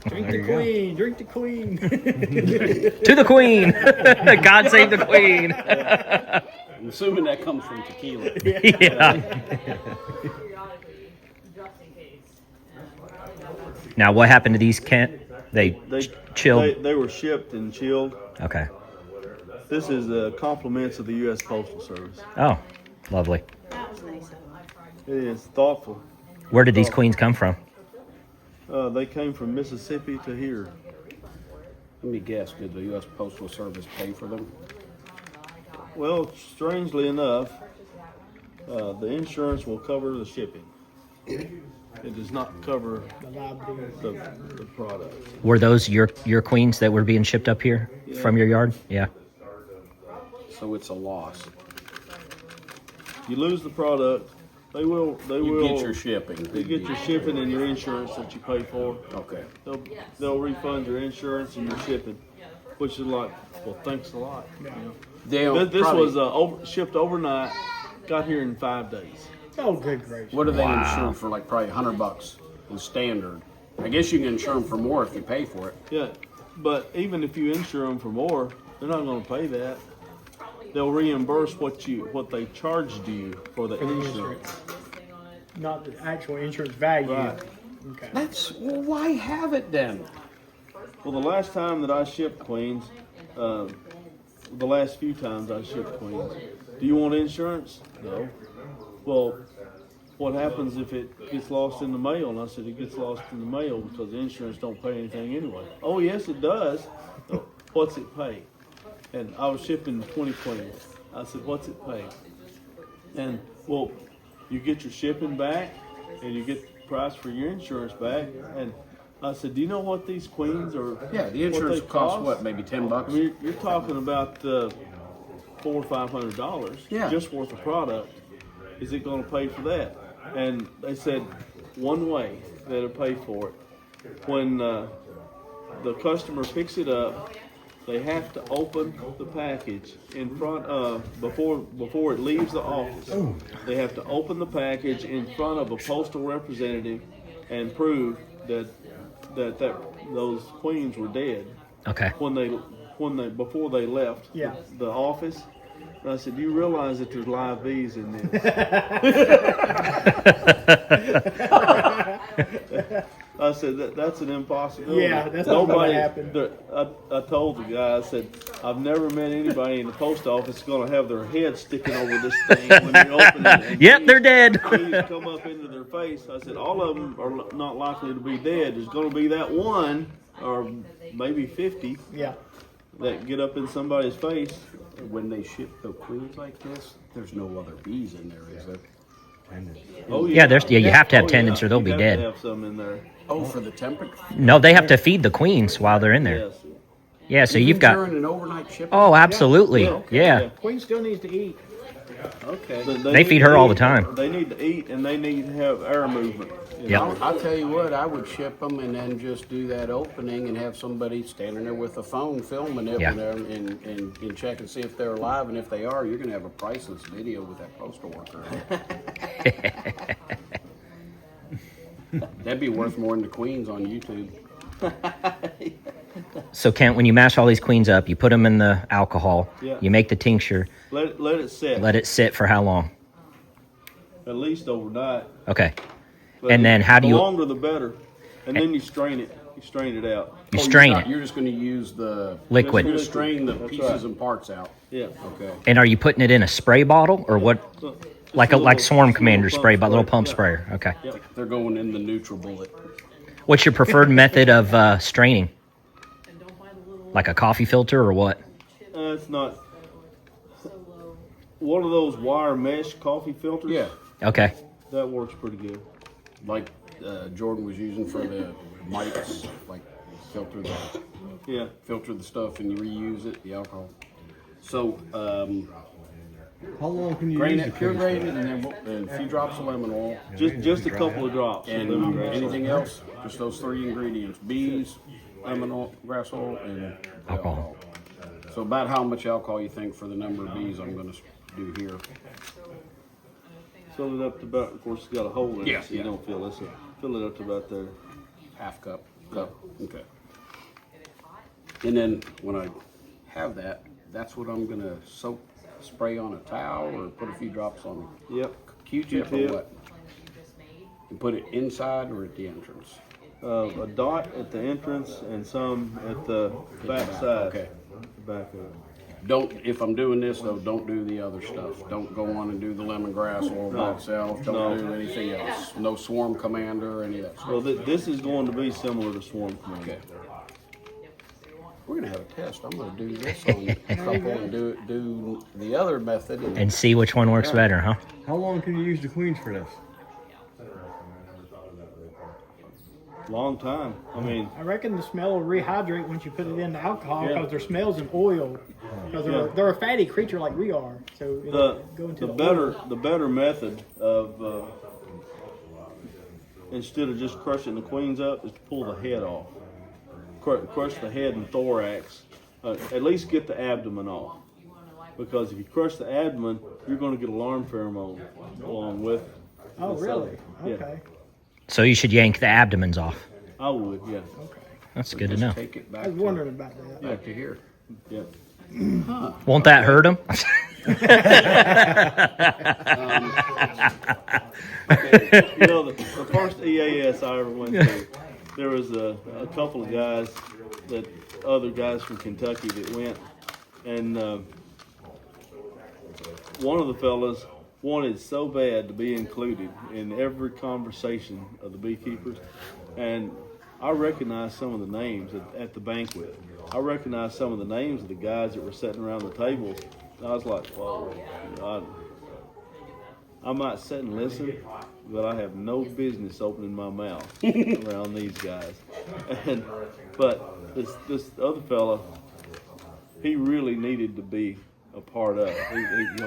Drink the queen. Drink the queen. To the queen! God save the queen! I'm assuming that comes from tequila. Yeah. Now, what happened to these, Kent? They chilled? They were shipped and chilled. Okay. This is compliments of the U.S. Postal Service. Oh, lovely. That was nice of them. It is thoughtful. Where did these queens come from? They came from Mississippi to here. Let me guess, did the U.S. Postal Service pay for them? Well, strangely enough, the insurance will cover the shipping. It does not cover the product. Were those your queens that were being shipped up here from your yard? Yeah. So it's a loss. You lose the product, they will get your shipping. You get your shipping and your insurance that you pay for. Okay. They'll refund your insurance and your shipping, which is like, well, thanks a lot. You know? This was shipped overnight, got here in 5 days. Oh, good gracious. What do they insure for? Like probably $100 in standard. I guess you can insure them for more if you pay for it. Yeah, but even if you insure them for more, they're not going to pay that. They'll reimburse what they charged you for the insurance. Not the actual insurance value. Right. Okay. Well, why have it then? Well, the last time that I shipped queens, the last few times I shipped queens, do you want insurance? No. Well, what happens if it gets lost in the mail? And I said, it gets lost in the mail because the insurance don't pay anything anyway. Oh, yes, it does. So, what's it pay? And I was shipping 20 queens. I said, what's it pay? And, well, you get your shipping back and you get the price for your insurance back. And I said, do you know what these queens are? Yeah, the insurance costs what, maybe $10? I mean, you're talking about $400 or $500 just worth of product. Is it going to pay for that? And they said one way that it'll pay for it. When the customer picks it up, they have to open the package in front of, before it leaves the office. They have to open the package in front of a postal representative and prove that those queens were dead. Okay. Before they left the office. And I said, do you realize that there's live bees in this? I said that's an impossibility. Yeah, that's not going to happen. I told the guy, I said, I've never met anybody in the post office going to have their head sticking over this thing when you open it. And Yep, they're dead. Bees come up into their face. I said, all of them are not likely to be dead. There's going to be that one, or maybe 50, that get up in somebody's face. When they ship the queens like this, there's no other bees in there, is there? Oh Yeah, you have to have tendons or they'll be dead. To have some in there. Oh, for the temperature? No, they have to feed the queens while they're in there. Yes. Yeah, so you've got. During an overnight shipment? Oh, absolutely. Yeah. Queen still needs to eat. Okay. They feed her all the time. They need to eat and they need to have air movement. Yeah. I'll tell you what, I would ship them and then just do that opening and have somebody standing there with a phone filming it and check and see if they're alive. And if they are, you're going to have a priceless video with that postal worker. That'd be worth more than the queens on YouTube. So, Kent, when you mash all these queens up, you put them in the alcohol. Yeah. You make the tincture. Let it sit. Let it sit for how long? At least overnight. Okay. But And then how do you? The longer the better. And then you strain it. You strain it out. You strain it. You're just going to use the liquid. You're going to strain the pieces and parts out. Yeah. Okay. And are you putting it in a spray bottle or what? Like Swarm Commander spray, but little pump sprayer. Okay. Yep. They're going in the neutral bullet. What's your preferred method of straining? Like a coffee filter or what? It's not. One of those wire mesh coffee filters. Yeah. Okay. That works pretty good. Like Jordan was using for the Mites, like filter the stuff and you reuse it, the alcohol. So How long can you grain use it, pure grain it, and then a few drops of lemon oil. Just a couple of drops. And anything else, just those three ingredients: bees, lemon oil, grass oil, and alcohol. So about how much alcohol you think for the number of bees I'm going to do here? Fill it up to about, of course, it's got a hole in it, so you Yeah. don't fill it. So fill it up to about there. Half cup. Okay. And then when I have that, that's what I'm going to spray on a towel or put a few drops on Yep. Q-tip or what? And put it inside or at the entrance? A dot at the entrance and some at the back side. Okay. The back of it. If I'm doing this though, don't do the other stuff. Don't go on and do the lemongrass oil by itself. Don't do anything else. No Swarm Commander or any of that stuff. Well, this is going to be similar to Swarm Commander. Okay. We're gonna have a test. I'm gonna do this on a couple and do the other method And see which one works better, huh? How long can you use the queens for this? Long time. I mean, I reckon the smell will rehydrate once you put it in the alcohol Yeah. because their smell's in oil. Because they're a fatty creature like we are. So it'll go into the oil. the better method of instead of just crushing the queens up is to pull the head off. Crush the head and thorax. At least get the abdomen off. Because if you crush the abdomen, you're going to get alarm pheromone along with. Oh, really? Yeah. Okay. So you should yank the abdomens off. I would, yeah. Okay. That's good to know. Take it I back was wondering about that. back to here. Yeah. Won't that hurt them? You know, the first EAS I ever went to, there was a couple of guys, other guys from Kentucky that went, and one of the fellas wanted so bad to be included in every conversation of the beekeepers, and I recognized some of the names at the banquet. I recognized some of the names of the guys that were sitting around the tables. And I was like, whoa, I might sit and listen, but I have no business opening my mouth around these guys. But this other fella, he really needed to be a part of it.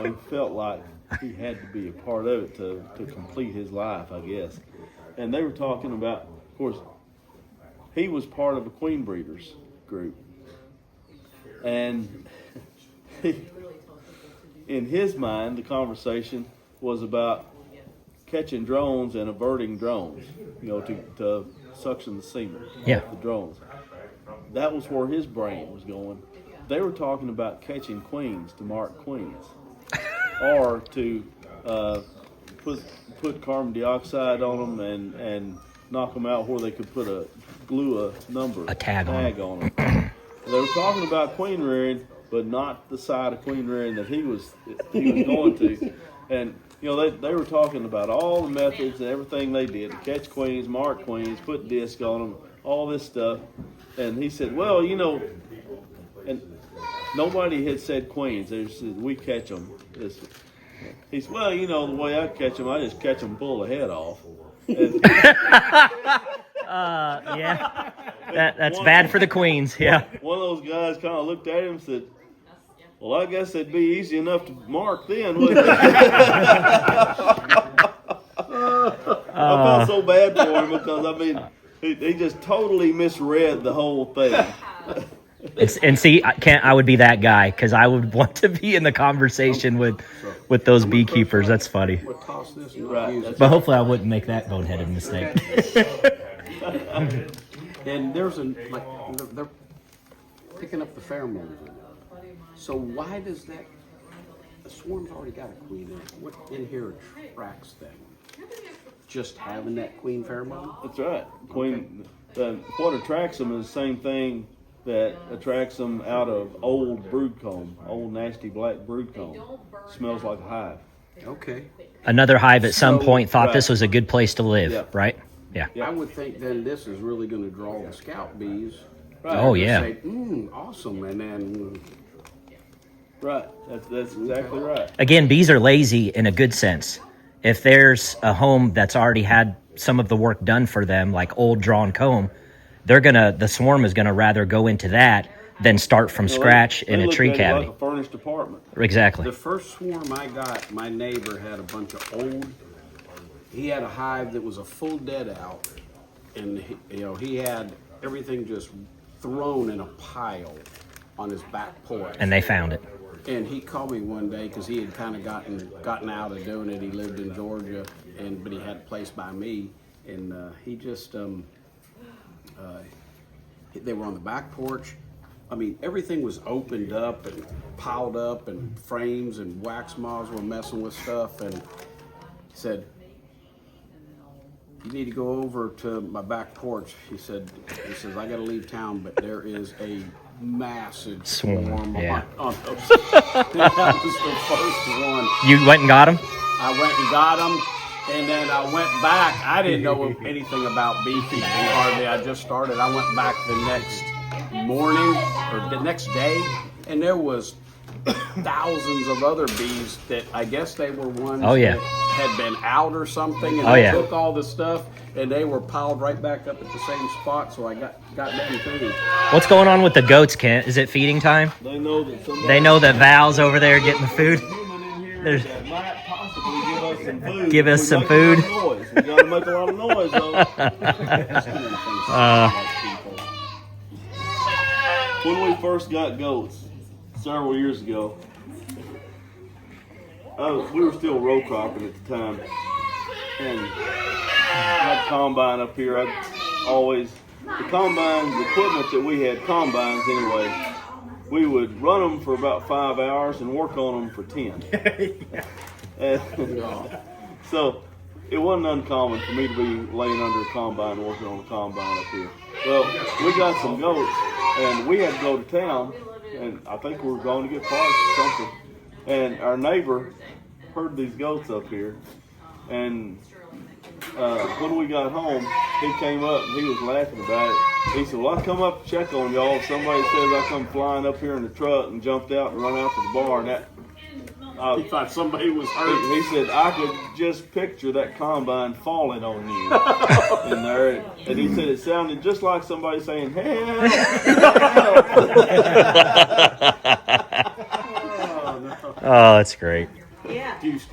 He felt like he had to be a part of it to complete his life, I guess. And they were talking about, of course, he was part of a queen breeders group. And in his mind, the conversation was about catching drones and averting drones, to suction the semen. Yeah. The drones. That was where his brain was going. They were talking about catching queens to mark queens, or to put carbon dioxide on them and knock them out where they could put glue a number, a tag on them. They were talking about queen rearing, but not the side of queen rearing that he was going to. And you know, they were talking about all the methods and everything they did to catch queens, mark queens, put disc on them, all this stuff. And he said, well, you know, and nobody had said queens. They said, we catch them. He said, well, you know, the way I catch them, I just catch them, pull the head off. And, yeah. That's bad for the queens, yeah. One of those guys kind of looked at him and said, well, I guess it'd be easy enough to mark then, wouldn't it? I felt so bad for him because, I mean, he just totally misread the whole thing. And see, I would be that guy because I would want to be in the conversation with those beekeepers. That's funny. Right. But hopefully I wouldn't make that boneheaded mistake. And they're picking up the pheromones in there. So why does that? The swarm's already got a queen in it. What in here attracts them? Just having that queen pheromone? That's right. Queen. What attracts them is the same thing that attracts them out of old brood comb, old nasty black brood comb. Smells like a hive. Okay. Another hive at some point thought this was a good place to live, right? Yeah. I would think then this is really going to draw the scout bees. Right. Oh yeah. Say, awesome, and then. Right. That's exactly right. Again, bees are lazy in a good sense. If there's a home that's already had some of the work done for them, like old drawn comb, the swarm is gonna rather go into that than start from scratch in a tree cavity. Like a furnished apartment. Exactly. The first swarm I got, my neighbor had a bunch of old. He had a hive that was a full dead out, and he had everything just thrown in a pile on his back porch. And they found it. And he called me one day because he had kind of gotten out of doing it. He lived in Georgia, but he had a place by me, and he just they were on the back porch. I mean, everything was opened up and piled up, and frames and wax moths were messing with stuff. And he said, "You need to go over to my back porch." He says, "I got to leave town, but there is a massive swarm on those." That was the first one. You went and got them? I went and got them, and then I went back. I didn't know anything about beekeeping hardly. I just started. I went back the next morning or the next day, and there was thousands of other bees that I guess they were ones that had been out or something, and they took all the stuff, and they were piled right back up at the same spot. So I got them too. What's going on with the goats, Kent? Is it feeding time? They know that they know that Val's over there getting the food. There's that might possibly give us some food. Give us some food. We gotta make a lot of noise though. When we first got goats several years ago, we were still row cropping at the time, and I had combine up here. The equipment that we had, combines anyway, we would run them for about 5 hours and work on them for 10. And so it wasn't uncommon for me to be laying under a combine working on a combine up here. Well, we got some goats, and we had to go to town, and I think we were going to get parts or something. And our neighbor heard these goats up here, and when we got home, he came up and he was laughing about it. He said, "Well, I come up to check on y'all. Somebody says I come flying up here in the truck and jumped out and run out to the barn." He thought somebody was hurt. He said, "I could just picture that combine falling on you in there." And he said it sounded just like somebody saying, "Help!" Oh, that's great. Yeah. Fuse